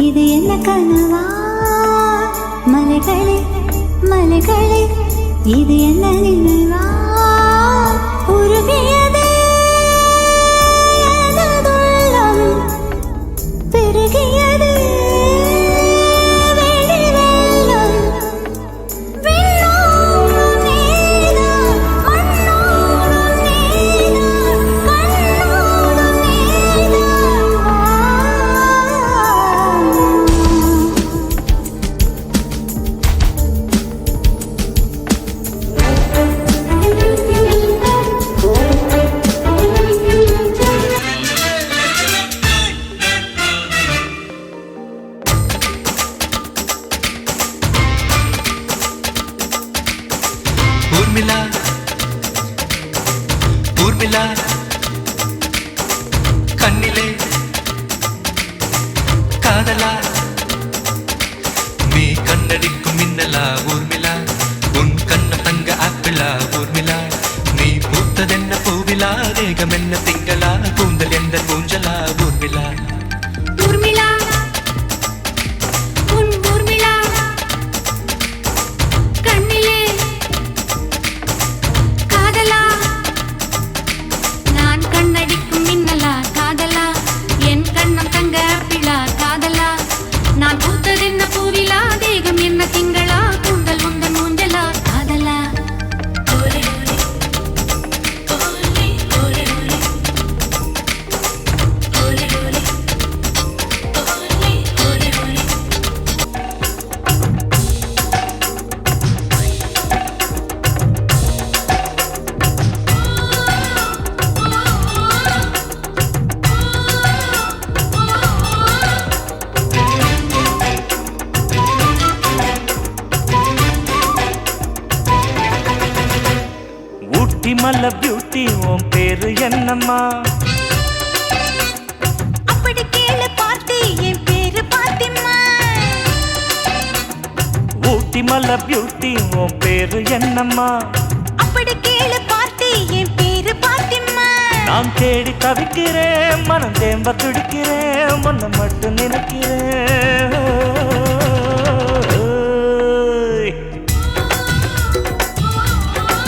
இது என்ன கனவா? மலைகளே மலைகளே, இது என்ன நினைவா? உருகியதே எனதுள்ளம், பெருகியதே வெளி வெள்ளம். விண்ணோடும் நீதான், மண்ணோடும் நீதான், கண்ணோடும் நீதான். ஊர்மிளா ஊர்மிளா கண்ணிலே காதலா, நீ கண்ணடிக்கும் மின்னலா ஊர்மிளா, உன் கண்ண தங்க ஆப்பிளா ஊர்மிளா, நீ பூத்ததென்ன பூவிலா, தேகம் என்ன திங்களா, கூந்தல் எந்த கூஞ்சலா ஊர்மிளா. ஊர்மிளா, உன் ஊர்மிளா, கண்ணிலே காதலா, நான் கண்ணடிக்கும் மின்னலா காதலா, என் கண்ணம் தங்க ஆப்பிளா காதலா, நான் பூத்ததென்ன பூவிலா, தேகம் என்ன திங்களா, கூந்தல் உந்தன் ஊஞ்சலா காதலா. ஓலே ஓலே ஓலே ஓலே ஓலே ஓலே ஓலே ஓலே. ஊட்டி மல்ல பியூட்டி, உன் பேரு என்னம்மா? அப்படி கேளு பார்த்தி, என் பேரு பாத்திமா. ஊட்டி மல்ல பியூட்டி, உன் பேரு என்னம்மா? அப்படி கேளு பார்த்தி, என் பேரு பாத்திமா. நான் தேடி தவிக்கிறேன், மனம் தேம்ப துடிக்கிறேன், உன்னை மட்டும் நினைக்கிறேன்.